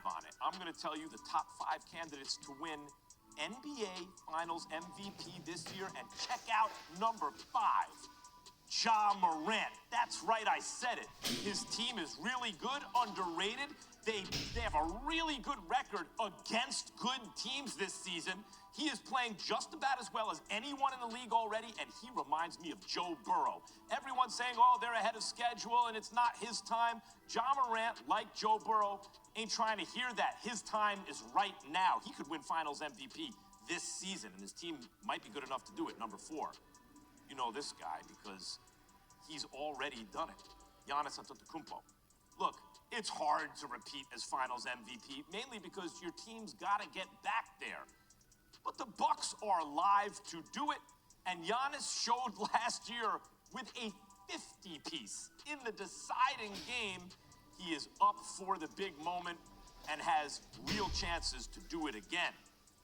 on it. I'm going to tell you the top 5 candidates to win NBA Finals MVP this year, and check out number 5. Ja Morant. That's right, I said it. His team is really good, underrated. They have a really good record against good teams this season. He is playing just about as well as anyone in the league already, and he reminds me of Joe Burrow. Everyone's saying, oh, they're ahead of schedule and it's not his time. Ja Morant, like Joe Burrow, ain't trying to hear that. His time is right now. He could win Finals MVP this season, and his team might be good enough to do it. Number 4. You know this guy because he's already done it. Giannis Antetokounmpo. Look, it's hard to repeat as Finals MVP, mainly because your team's got to get back there. But the Bucks are live to do it, and Giannis showed last year with a 50-piece in the deciding game. He is up for the big moment and has real chances to do it again.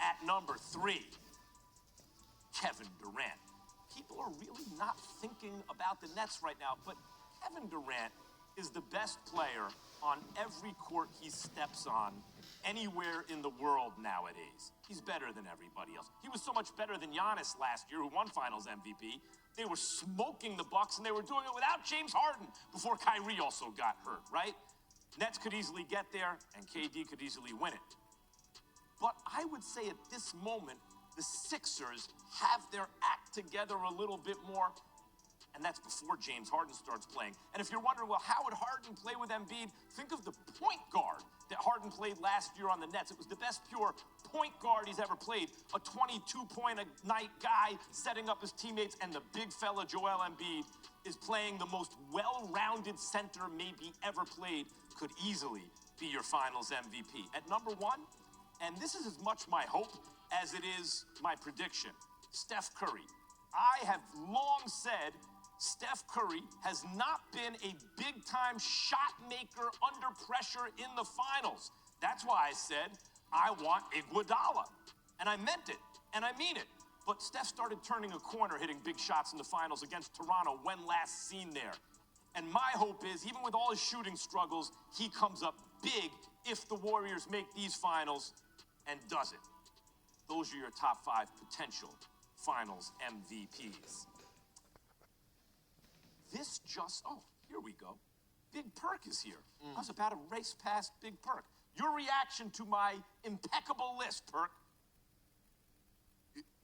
At number 3, Kevin Durant. People are really not thinking about the Nets right now, but Kevin Durant is the best player on every court he steps on anywhere in the world nowadays. He's better than everybody else. He was so much better than Giannis last year, who won Finals MVP. They were smoking the Bucks, and they were doing it without James Harden before Kyrie also got hurt, right? Nets could easily get there, and KD could easily win it. But I would say at this moment, the Sixers have their act together a little bit more, and that's before James Harden starts playing. And if you're wondering, well, how would Harden play with Embiid? Think of the point guard that Harden played last year on the Nets. It was the best pure point guard he's ever played. A 22-point-a-night guy setting up his teammates, and the big fella Joel Embiid is playing the most well-rounded center maybe ever played, could easily be your Finals MVP. At number 1, and this is as much my hope as it is my prediction, Steph Curry. I have long said Steph Curry has not been a big-time shot maker under pressure in the finals. That's why I said I want Iguodala. And I meant it, and I mean it. But Steph started turning a corner, hitting big shots in the finals against Toronto when last seen there. And my hope is, even with all his shooting struggles, he comes up big if the Warriors make these finals and does it. Those are your top 5 potential Finals MVPs. This just, oh, here we go. Big Perk is here. I was about to race past Big Perk. Your reaction to my impeccable list, Perk.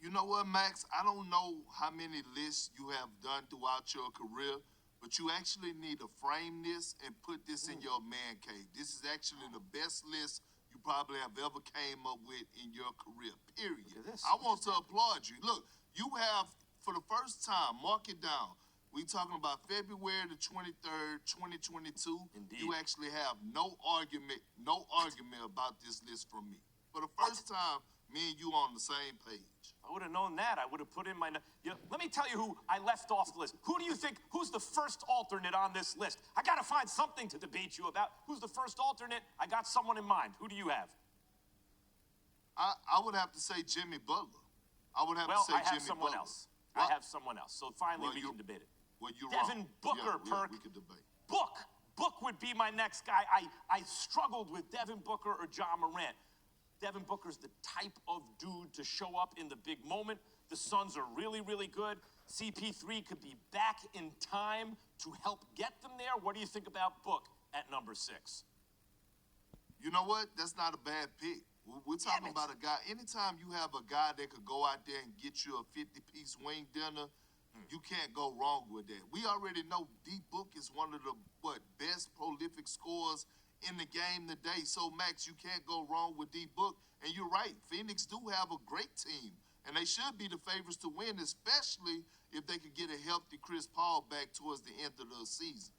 You know what, Max? I don't know how many lists you have done throughout your career, but you actually need to frame this and put this in your man cave. This is actually the best list you probably have ever came up with in your career, period. Look at this. I want to applaud you. Look, you have, for the first time, mark it down. We talking about February the 23rd, 2022. Indeed. You actually have no argument about this list from me. For the first time, me and you on the same page. I would have known that. I would have put in my... let me tell you who I left off the list. Who do you think, who's the first alternate on this list? I got to find something to debate you about. Who's the first alternate? I got someone in mind. Who do you have? I would have to say Jimmy Butler. I would have to say Jimmy Butler. Else. I have someone else. So finally we can debate it. Well, you're Devin wrong. Booker, Perk. We can debate. Book would be my next guy. I struggled with Devin Booker or Ja Morant. Devin Booker's the type of dude to show up in the big moment. The Suns are really, really good. CP3 could be back in time to help get them there. What do you think about Book at number 6? You know what? That's not a bad pick. We're talking about a guy. Anytime you have a guy that could go out there and get you a 50-piece wing dinner, you can't go wrong with that. We already know D-Book is one of the, best prolific scorers in the game today. So, Max, you can't go wrong with D-Book. And you're right. Phoenix do have a great team. And they should be the favorites to win, especially if they could get a healthy Chris Paul back towards the end of the season.